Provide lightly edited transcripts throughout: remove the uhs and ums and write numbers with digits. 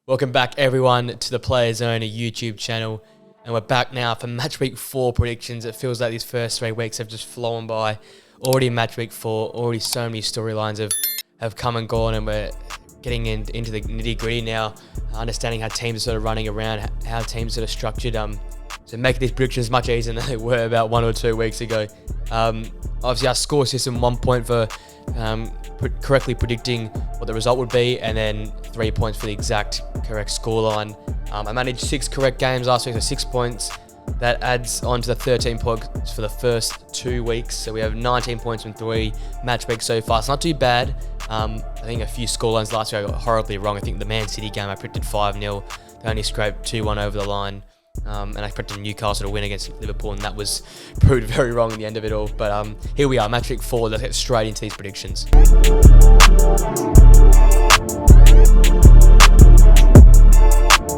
Welcome back, everyone, to the Players Owner YouTube channel. And we're back now for Match Week 4 predictions. It feels like these first 3 weeks have just flown by. Already in Match Week 4, already so many storylines have come and gone, and we're getting into the nitty-gritty now, understanding how teams are sort of running around, how teams are sort of structured. So making these predictions much easier than they were about 1 or 2 weeks ago. Obviously, our score system, 1 point for correctly predicting what the result would be, and then 3 points for the exact correct scoreline. I managed 6 correct games last week, so 6 points. That adds on to the 13 points for the first 2 weeks. So we have 19 points from 3 match weeks so far. It's not too bad. I think a few scorelines last week I got horribly wrong. I think the Man City game I predicted 5-0. They only scraped 2-1 over the line. And I predicted Newcastle to win against Liverpool, and that was proved very wrong in the end of it all. But here we are, Match Week 4. Let's get straight into these predictions.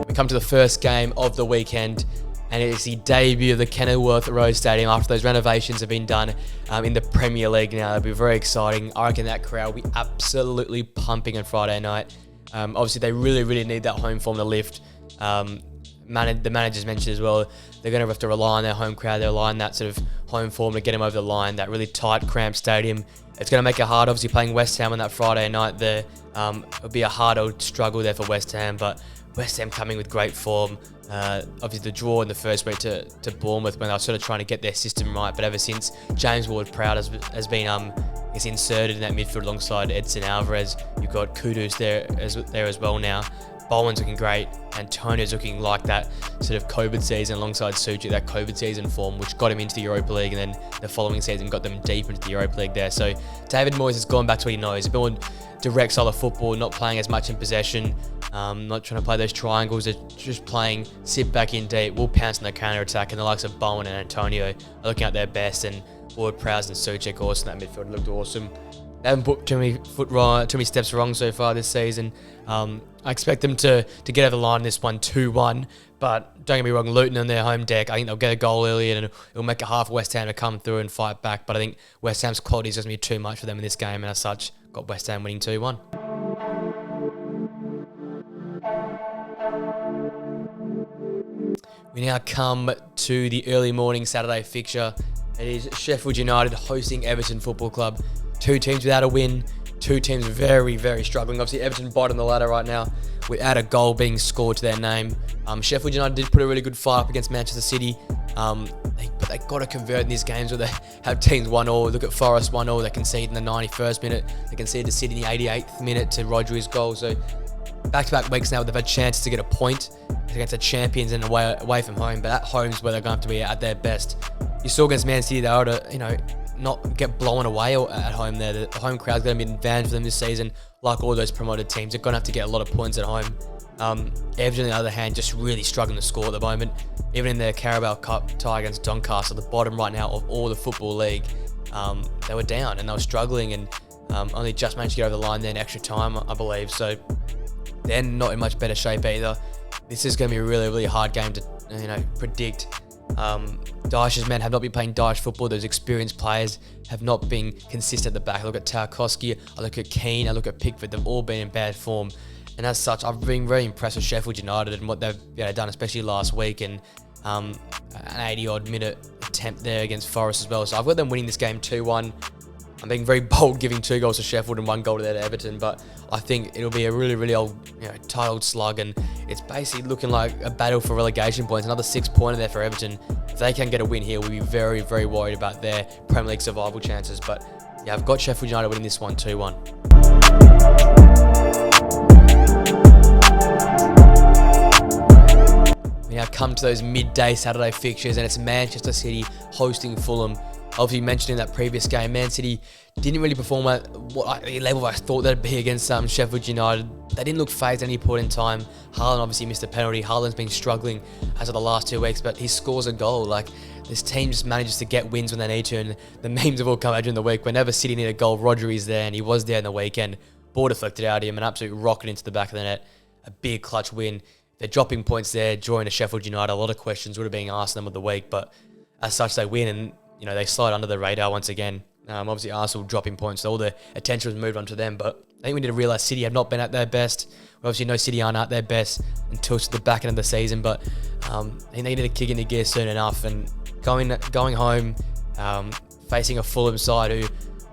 We come to the first game of the weekend, and it is the debut of the Kenilworth Road Stadium after those renovations have been done in the Premier League now. It'll be very exciting. I reckon that crowd will be absolutely pumping on Friday night. Obviously, they really need that home form to lift. The managers mentioned as well, they're going to have to rely on their home crowd. They're relying on that sort of home form to get them over the line, that really tight, cramped stadium. It's going to make it hard, obviously, playing West Ham on that Friday night there. It'll be a hard old struggle there for West Ham, but West Ham coming with great form. Obviously, the draw in the first week to Bournemouth when they were sort of trying to get their system right, but ever since James Ward-Prowse has been inserted in that midfield alongside Edson Alvarez, you've got Kudus there as well now. Bowen's looking great, Antonio's looking like that sort of COVID season alongside Suchik, that COVID season form, which got him into the Europa League, and then the following season got them deep into the Europa League there. So David Moyes has gone back to what he knows, a bit more direct style of football, not playing as much in possession, not trying to play those triangles, they're just playing sit back in deep, will pounce on the counter-attack, and the likes of Bowen and Antonio are looking at their best, and Ward-Prowse and Suchik also in that midfield looked awesome. They haven't put too many steps wrong so far this season. I expect them to get over the line in this one 2-1, but don't get me wrong, Luton on their home deck, I think they'll get a goal early and it'll make it hard for West Ham to come through and fight back, but I think West Ham's quality is going to be too much for them in this game, and as such, got West Ham winning 2-1. We now come to the early morning Saturday fixture. It is Sheffield United hosting Everton Football Club. 2 teams without a win, 2 teams very struggling. Obviously, Everton bottom of the ladder right now without a goal being scored to their name. Sheffield United did put a really good fight up against Manchester City, but they got to convert in these games where they have teams 1-1. Look at Forest 1-0. They conceded in the 91st minute. They conceded to City in the 88th minute to Rodri's goal. So back-to-back weeks now, they've had chances to get a point against the champions and away from home, but at home's where they're going to have to be at their best. You saw against Man City, they were to, not get blown away at home there. The home crowd's going to be an advantage for them this season. Like all those promoted teams, they're going to have to get a lot of points at home. Everton, on the other hand, just really struggling to score at the moment. Even in their Carabao Cup tie against Doncaster, the bottom right now of all the Football League, they were down and they were struggling, and only just managed to get over the line there in extra time, I believe. So they're not in much better shape either. This is going to be a really hard game to predict. Dyche's men have not been playing Dyche football. Those experienced players have not been consistent at the back. I look at Tarkowski, I look at Keane, I look at Pickford. They've all been in bad form, and as such, I've been very impressed with Sheffield United and what they've done, especially last week, and an 80-odd minute attempt there against Forest as well. So I've got them winning this game 2-1. I'm being very bold, giving 2 goals to Sheffield and 1 goal to Everton, but I think it'll be a really old, tight old slug, and it's basically looking like a battle for relegation points. Another 6-pointer there for Everton. If they can get a win here, we'll be very worried about their Premier League survival chances. But yeah, I've got Sheffield United winning this one 2-1. We now come to those midday Saturday fixtures, and it's Manchester City hosting Fulham. Obviously, mentioned in that previous game, Man City didn't really perform at the level I thought they'd be against Sheffield United. They didn't look phased at any point in time. Haaland obviously missed a penalty. Haaland's been struggling as of the last 2 weeks, but he scores a goal. Like, this team just manages to get wins when they need to, and the memes have all come out during the week. Whenever City need a goal, Rodri's there, and he was there in the weekend. Ball deflected out of him, an absolute rocket into the back of the net. A big clutch win. They're dropping points there, drawing to Sheffield United. A lot of questions would have been asked them of the week, but as such, they win, and they slide under the radar once again. Obviously, Arsenal dropping points, so all the attention was moved onto them, but think we need to realise City have not been at their best. We obviously know City aren't at their best until to the back end of the season, but they needed to kick into gear soon enough. And going home, facing a Fulham side who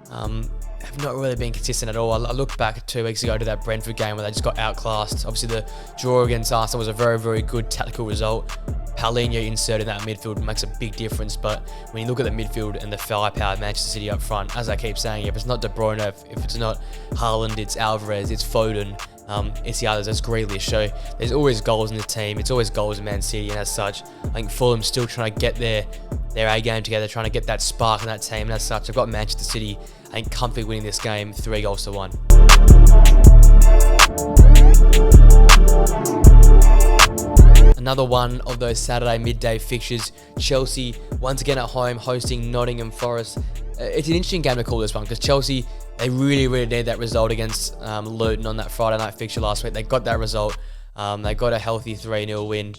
have not really been consistent at all. I looked back 2 weeks ago to that Brentford game where they just got outclassed. Obviously, the draw against Aston was a very, very good tactical result. Paulinho inserted in that midfield makes a big difference, but when you look at the midfield and the firepower of Manchester City up front, as I keep saying, if it's not De Bruyne, if it's not Haaland, it's Alvarez, it's Foden, it's the others, it's Grealish. So there's always goals in the team, it's always goals in Man City, and as such, I think Fulham's still trying to get their A game together, trying to get that spark in that team, and as such, I've got Manchester City, I think, comfortably winning this game 3-1. Another one of those Saturday midday fixtures, Chelsea once again at home hosting Nottingham Forest. It's an interesting game to call this one because Chelsea, they really, really need that result against Luton on that Friday night fixture last week. They got that result. They got a healthy 3-0 win.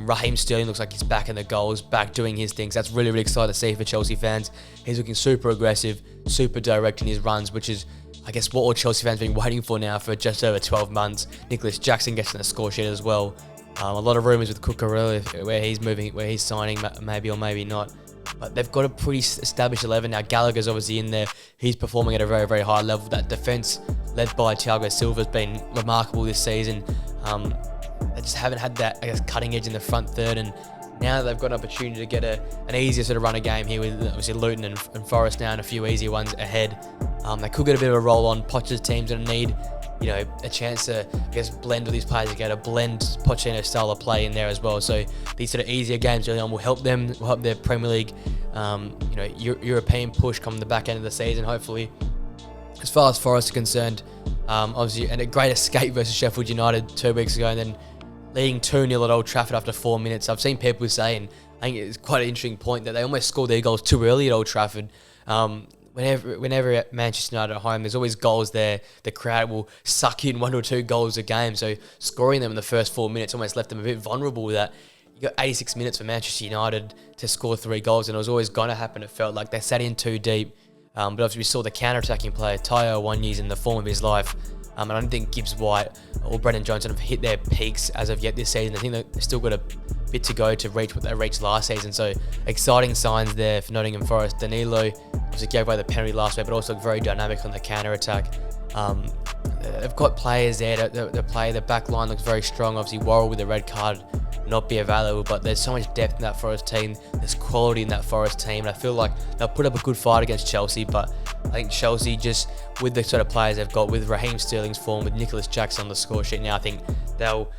Raheem Sterling looks like he's back in the goals, back doing his things. That's really, really exciting to see for Chelsea fans. He's looking super aggressive, super direct in his runs, which is, I guess, what all Chelsea fans have been waiting for now for just over 12 months. Nicholas Jackson gets in the score sheet as well. A lot of rumours with Cucurella, where he's moving, where he's signing, maybe or maybe not. But they've got a pretty established 11 now. Gallagher's obviously in there. He's performing at a very, very high level. That defence led by Thiago Silva has been remarkable this season. They just haven't had that, I guess, cutting edge in the front third. And now they've got an opportunity to get an easier sort of run of game here with obviously Luton and Forest now and a few easier ones ahead. They could get a bit of a roll on. Poch's team's going to need, a chance to, I guess, blend with these players together, blend Pochettino's style of play in there as well. So these sort of easier games early on will help them, will help their Premier League, European push come the back end of the season, hopefully. As far as Forest are concerned, obviously, and a great escape versus Sheffield United 2 weeks ago, and then leading 2-0 at Old Trafford after 4 minutes. I've seen people saying, I think it's quite an interesting point, that they almost scored their goals too early at Old Trafford. Whenever at Manchester United at home, there's always goals there. The crowd will suck in 1 or 2 goals a game. So scoring them in the first 4 minutes almost left them a bit vulnerable. That you got 86 minutes for Manchester United to score 3 goals, and it was always going to happen. It felt like they sat in too deep. But obviously we saw the counter-attacking player, Tayo Wanyi's in the form of his life. And I don't think Gibbs White or Brendan Johnson have hit their peaks as of yet this season. I think they've still got a bit to go to reach what they reached last season. So exciting signs there for Nottingham Forest. Danilo obviously gave away the penalty last week, but also very dynamic on the counter-attack. They've got players there to play. The back line looks very strong. Obviously Worrell with the red card not be available, but there's so much depth in that Forest team. There's quality in that Forest team, and I feel like they'll put up a good fight against Chelsea. But I think Chelsea, just with the sort of players they've got, with Raheem Sterling's form, with Nicholas Jackson on the score sheet now, I think they'll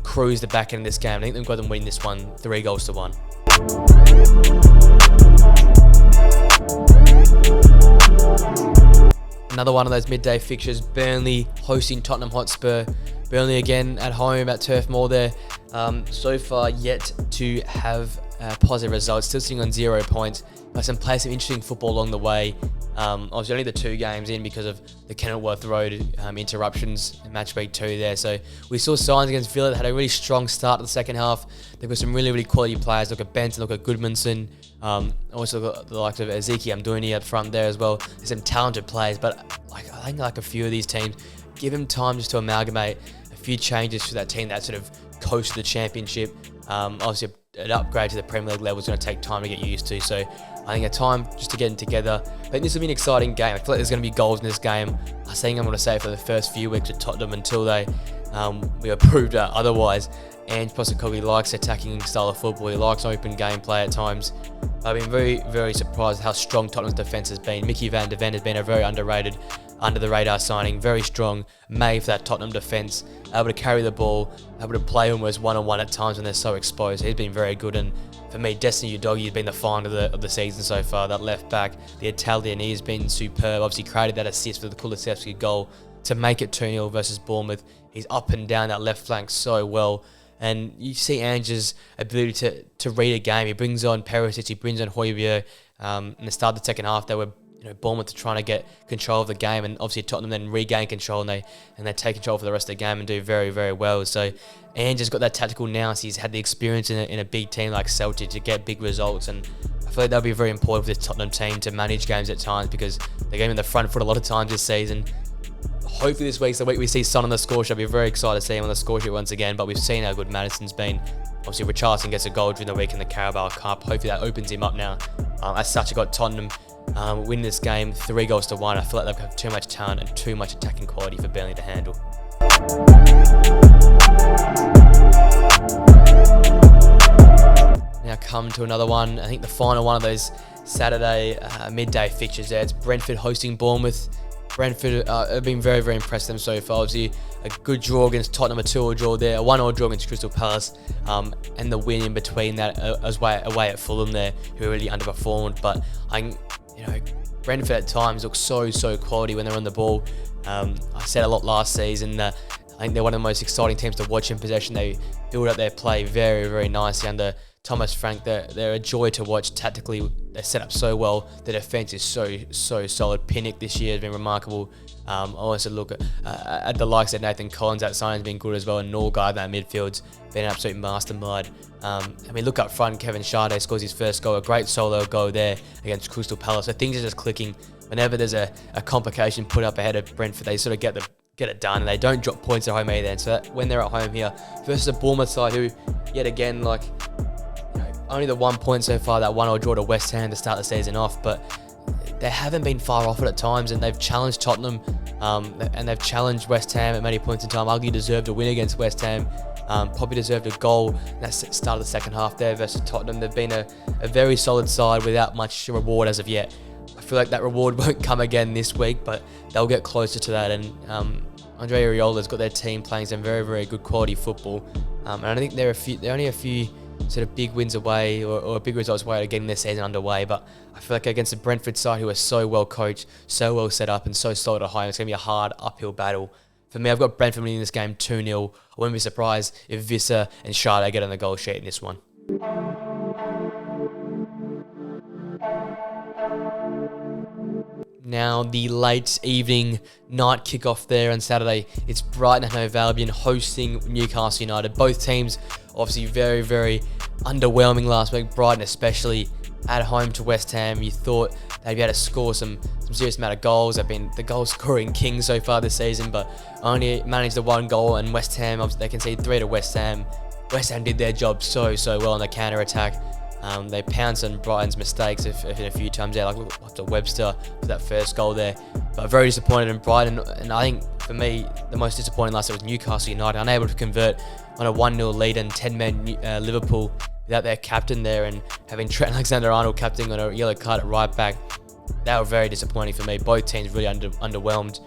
cruise the back end of this game. I think they've got them winning this one 3-1. Another one of those midday fixtures, Burnley hosting Tottenham Hotspur. Burnley again at home at Turf Moor there. So far yet to have positive results, still sitting on 0 points. But played some interesting football along the way. Obviously only the 2 games in because of the Kenilworth Road interruptions in Matchweek 2 there. So we saw signs against Villa that had a really strong start to the second half. They've got some really, really quality players. Look at Benson, look at Goodmanson. Also got the likes of Ezekiel Amdouni up front there as well. There's some talented players, but I think a few of these teams, give them time just to amalgamate a few changes to that team that sort of coast to the championship. Obviously an upgrade to the Premier League level is going to take time to get used to. So I think a time just to get them together. I think this will be an exciting game. I feel like there's going to be goals in this game. I think I'm going to say for the first few weeks at Tottenham until they we are proved otherwise. And Postecoglou likes attacking style of football. He likes open gameplay at times. I've been very, very surprised how strong Tottenham's defence has been. Mickey van de Ven has been a very underrated, under-the-radar signing. Very strong, made for that Tottenham defence. Able to carry the ball, able to play almost one-on-one at times when they're so exposed. He's been very good. And for me, Destiny Udogie has been the find of the season so far. That left back, the Italian, he has been superb. Obviously created that assist for the Kulusevski goal to make it 2-0 versus Bournemouth. He's up and down that left flank so well. And you see Ange's ability to read a game. He brings on Perisic, he brings on Højbjerg. In the start of the second half, they were Bournemouth trying to get control of the game, and obviously Tottenham then regain control, and they take control for the rest of the game and do very, very well. So Ange's got that tactical nous. He's had the experience in a big team like Celtic to get big results, and I feel like that'll be very important for this Tottenham team to manage games at times because they're going in the front foot a lot of times this season. Hopefully this week's the week we see Son on the score sheet. I'll be very excited to see him on the score sheet once again, but we've seen how good Maddison's been. Obviously, Richarlison gets a goal during the week in the Carabao Cup. Hopefully that opens him up now. As such, I got Tottenham win this game 3-1. I feel like they've got too much talent and too much attacking quality for Burnley to handle. Now come to another one. I think the final one of those Saturday midday fixtures there. It's Brentford hosting Bournemouth. Brentford have been very, very impressed with them so far. Obviously, a good draw against Tottenham, a 2-2 draw there, a 1-1 draw against Crystal Palace, and the win in between that away at Fulham there, who really underperformed. But Brentford at times look so quality when they're on the ball. I said a lot last season that I think they're one of the most exciting teams to watch in possession. They build up their play very, very nicely under Thomas Frank. They're a joy to watch tactically. They're set up so well. The defence is so solid. Pinnock this year has been remarkable. I also look at the likes of Nathan Collins. That signing's been good as well. And Norgard, that midfield's been an absolute mastermind. Look up front. Kevin Sade scores his first goal. A great solo goal there against Crystal Palace. So things are just clicking. Whenever there's a complication put up ahead of Brentford, they sort of get it done, and they don't drop points at home either. And so that when they're at home here versus a Bournemouth side who, yet again, only the 1 point so far, that 1-1 draw to West Ham to start the season off, but they haven't been far off it at times, and they've challenged Tottenham, and they've challenged West Ham at many points in time. Arguably deserved a win against West Ham, probably deserved a goal in that start of the second half there versus Tottenham. They've been a very solid side without much reward as of yet. I feel like that reward won't come again this week, but they'll get closer to that, and Andre Ariola's got their team playing some very, very good quality football, and I think they're only a few sort of big wins away or big results away to getting their season underway. But I feel like against the Brentford side, who are so well coached, so well set up, and so solid at home, it's going to be a hard uphill battle. For me, I've got Brentford winning this game 2-0. I wouldn't be surprised if Visser and Sade get on the goal sheet in this one. Now, the late evening night kickoff there on Saturday. It's Brighton and Hove Albion hosting Newcastle United. Both teams obviously very, very underwhelming last week. Brighton especially at home to West Ham. You thought they'd be able to score some serious amount of goals. They've been the goal scoring king so far this season, but only managed the 1 goal. And West Ham, obviously they conceded 3 to West Ham. West Ham did their job so well on the counter attack. They pounced on Brighton's mistakes a few times there, like to Webster for that first goal there. But very disappointed in Brighton, and I think for me the most disappointing last night was Newcastle United, unable to convert on a 1-0 lead and 10-man Liverpool without their captain there, and having Trent Alexander-Arnold captaining on a yellow card at right back. That was very disappointing for me. Both teams really underwhelmed.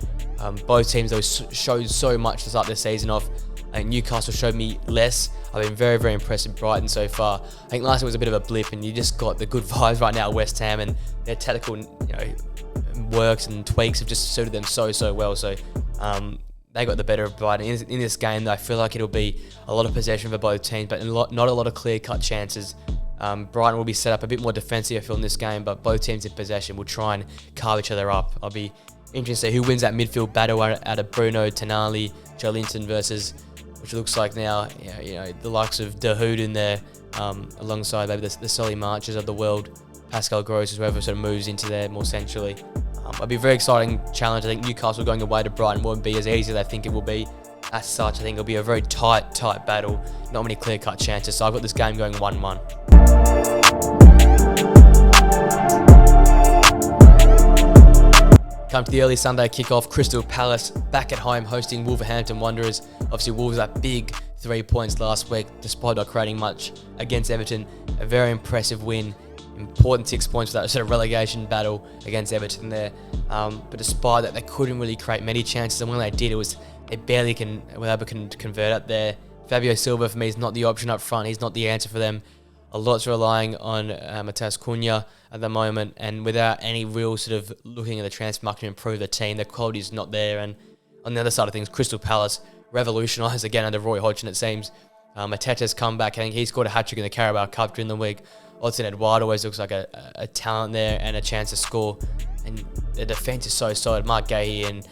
Both teams though showed so much to start this season off. I think Newcastle showed me less. I've been very, very impressed with Brighton so far. I think last week was a bit of a blip, and you just got the good vibes right now at West Ham, and their tactical, works and tweaks have just suited them so well. So they got the better of Brighton in this game. Though I feel like it'll be a lot of possession for both teams, but not a lot of clear-cut chances. Brighton will be set up a bit more defensive, I feel, in this game, but both teams in possession will try and carve each other up. I'll be interested to see who wins that midfield battle out of Bruno, Tonali, Joelinton versus, which looks like now, the likes of Dahoud in there, alongside maybe the Solly Marches of the world, Pascal Gross, whoever sort of moves into there more centrally. It'll be a very exciting challenge. I think Newcastle going away to Brighton won't be as easy as I think it will be. As such, I think it'll be a very tight battle. Not many clear-cut chances. So I've got this game going 1-1. Come to the early Sunday kickoff. Crystal Palace back at home hosting Wolverhampton Wanderers. Obviously, Wolves that big 3 points last week, despite not creating much against Everton. A very impressive win. Important 6 points for that sort of relegation battle against Everton there. But despite that, they couldn't really create many chances, and when they did, they barely were able to convert up there. Fabio Silva for me is not the option up front. He's not the answer for them. A lot's relying on Matheus Cunha at the moment, and without any real sort of looking at the transfer market to improve the team, the quality is not there. And on the other side of things, Crystal Palace revolutionised again under Roy Hodgson, it seems. Mateta's come back. I think he scored a hat-trick in the Carabao Cup during the week. Odson Eduardo always looks like a talent there and a chance to score. And the defence is so solid. Mark Gahey and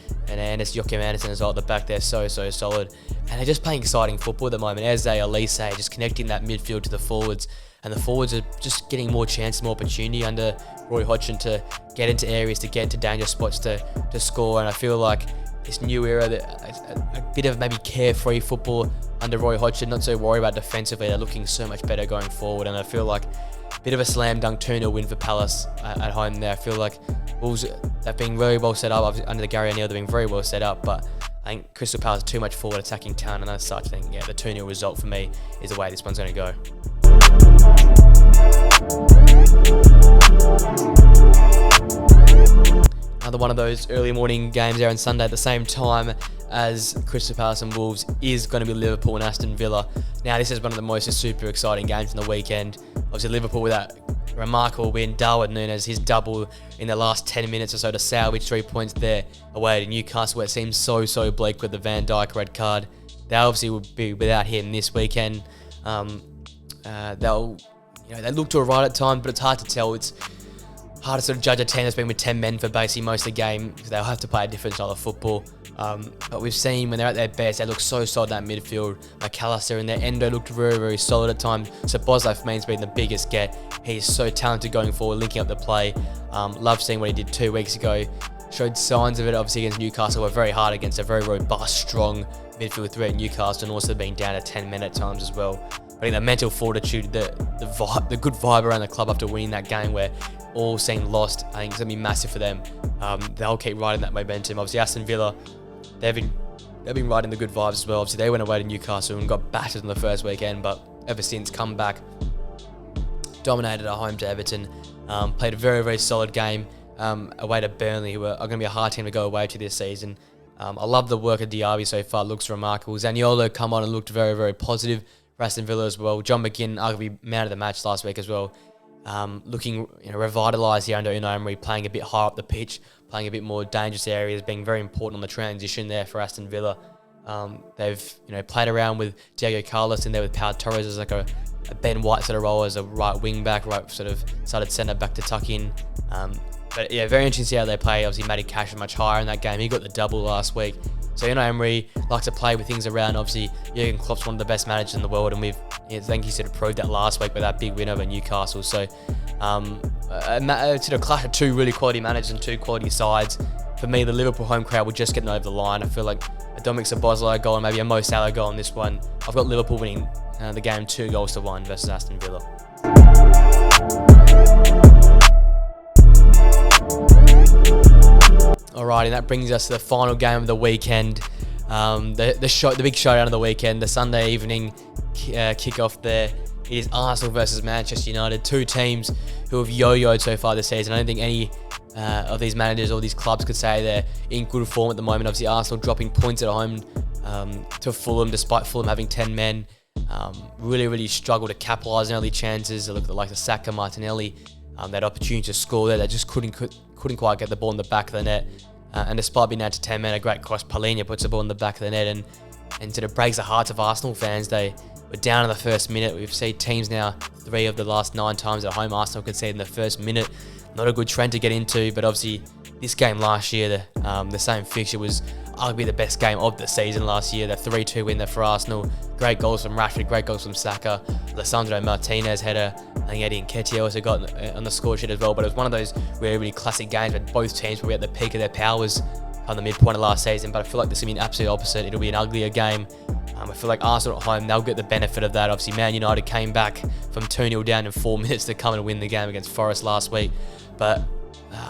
Joachim Andersen as well at the back there, so solid. And they're just playing exciting football at the moment. Eze, Elise, just connecting that midfield to the forwards. And the forwards are just getting more chances, more opportunity under Roy Hodgson to get into areas, to get into dangerous spots to score. And I feel like this new era, a bit of maybe carefree football under Roy Hodgson, not so worried about defensively. They're looking so much better going forward, and I feel like a bit of a slam dunk 2-0 win for Palace at home there. I feel like Wolves have been very well set up under the Gary O'Neill. They've been very well set up, but I think Crystal Palace too much forward attacking talent, and as such, I think the 2-0 result for me is the way this one's going to go. Another one of those early morning games there on Sunday at the same time as Crystal Palace and Wolves is going to be Liverpool and Aston Villa. Now, this is one of the most super exciting games on the weekend. Obviously, Liverpool with that remarkable win, Darwin Núñez, his double in the last 10 minutes or so to salvage 3 points there away to Newcastle, where it seems so bleak with the Van Dijk red card. They obviously will be without him this weekend. They look to a right at times, but it's hard to tell. It's hard to sort of judge a team that's been with 10 men for basically most of the game, because they'll have to play a different style of football. But we've seen when they're at their best, they look so solid in that midfield. McAllister and their Endo looked very solid at times. So Bosley for me has been the biggest get. He's so talented going forward, linking up the play. Love seeing what he did 2 weeks ago. Showed signs of it obviously against Newcastle. Were very hard against a very robust, strong midfield threat in Newcastle, and also being down to 10 men at times as well. I think the mental fortitude, the good vibe around the club after winning that game where all seemed lost, I think it's going to be massive for them. They'll keep riding that momentum. Obviously, Aston Villa, they've been riding the good vibes as well. Obviously, they went away to Newcastle and got battered in the first weekend, but ever since come back, dominated at home to Everton, played a very solid game away to Burnley, who are going to be a hard team to go away to this season. I love the work of Diaby so far. It looks remarkable. Zaniolo come on and looked very positive for Aston Villa as well. John McGinn arguably man of the match last week as well. Looking revitalised here under Unai Emery, playing a bit higher up the pitch, playing a bit more dangerous areas, being very important on the transition there for Aston Villa. They've played around with Diego Carlos and there with Pau Torres as like a Ben White sort of role as a right wing back, right sort of started centre back to tuck in. But yeah, very interesting to see how they play. Obviously, Matty Cash was much higher in that game. He got the double last week. So Unai Emery likes to play with things around. Obviously, Jurgen Klopp's one of the best managers in the world, and I think he sort of proved that last week with that big win over Newcastle. So it's a clash of two really quality managers and two quality sides. For me, the Liverpool home crowd will just get over the line. I feel like a Dominic Szoboszlai goal and maybe a Mo Salah goal in this one. I've got Liverpool winning the game 2-1 versus Aston Villa. Alrighty, that brings us to the final game of the weekend. The big showdown of the weekend, the Sunday evening kickoff there. It is Arsenal versus Manchester United, two teams who have yo-yoed so far this season. I don't think any of these managers or these clubs could say they're in good form at the moment. Obviously, Arsenal dropping points at home to Fulham, despite Fulham having 10 men. Really struggled to capitalise on early chances. They look at the likes of Saka, Martinelli. They had opportunity to score there. They just couldn't quite get the ball in the back of the net. And despite being down to 10 men, a great cross, Palhinha puts the ball in the back of the net and sort of breaks the hearts of Arsenal fans. They were down in the first minute. We've seen teams now, 3 of the last 9 times at home, Arsenal conceded in the first minute. Not a good trend to get into, but obviously this game last year, the same fixture was arguably the best game of the season last year. The 3-2 win there for Arsenal. Great goals from Rashford, great goals from Saka. Lissandro Martinez header. I think Eddie Nketiah also got on the score sheet as well. But it was one of those really classic games where both teams were at the peak of their powers on the midpoint of last season. But I feel like this will be an absolute opposite. It'll be an uglier game. I feel like Arsenal at home, they'll get the benefit of that. Obviously, Man United came back from 2-0 down in 4 minutes to come and win the game against Forest last week. But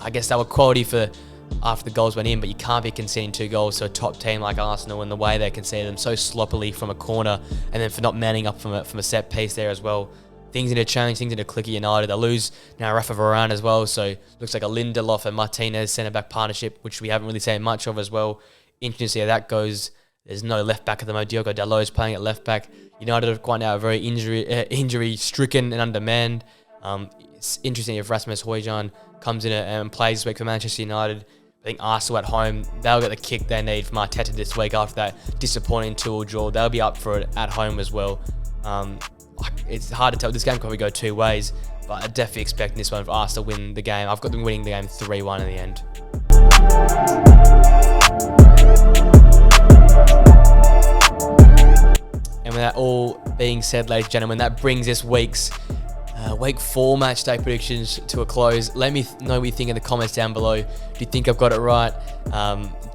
I guess they were quality for after the goals went in, but you can't be conceding 2 goals to a top team like Arsenal and the way they conceded them so sloppily from a corner, and then for not manning up from a set piece there as well. Things need to change, things need to click at United. They lose now Rafa Varane as well, so looks like a Lindelof and Martinez centre-back partnership, which we haven't really seen much of as well. Interesting to see how that goes. There's no left-back at the moment. Diogo Dalot is playing at left-back. United are quite now very injury-stricken and undermanned. It's interesting if Rasmus Højlund comes in and plays this week for Manchester United. I think Arsenal at home, they'll get the kick they need from Arteta this week after that disappointing 2-2 draw. They'll be up for it at home as well. It's hard to tell. This game could probably go 2 ways, but I definitely expect this one for Arsenal to win the game. I've got them winning the game 3-1 in the end. And with that all being said, ladies and gentlemen, that brings this week's Week 4 match day predictions to a close. Let me know what you think in the comments down below. Do you think I've got it right?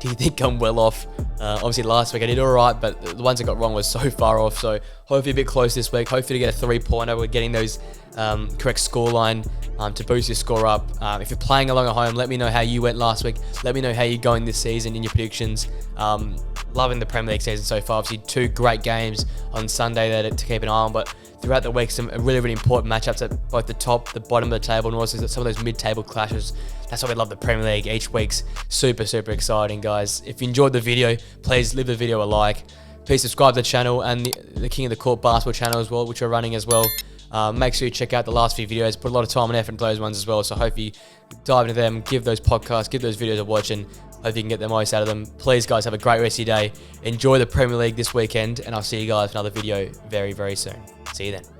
Do you think I'm well off? Obviously last week I did all right, but the ones I got wrong was so far off. So hopefully a bit close this week. Hopefully to get a 3-pointer. We're getting those correct scoreline to boost your score up. If you're playing along at home, let me know how you went last week. Let me know how you're going this season in your predictions. Loving the Premier League season so far. Obviously 2 great games on Sunday there to keep an eye on, but throughout the week some really, really important matchups at both the top, the bottom of the table, and also some of those mid-table clashes. That's why we love the Premier League. Each week's super, super exciting, guys. If you enjoyed the video, please leave the video a like. Please subscribe to the channel and the King of the Court basketball channel as well, which are running as well. Make sure you check out the last few videos. Put a lot of time and effort into those ones as well. So hope you dive into them, give those podcasts, give those videos a watch, and hope you can get the most out of them. Please, guys, have a great rest of your day. Enjoy the Premier League this weekend, and I'll see you guys for another video very, very soon. See you then.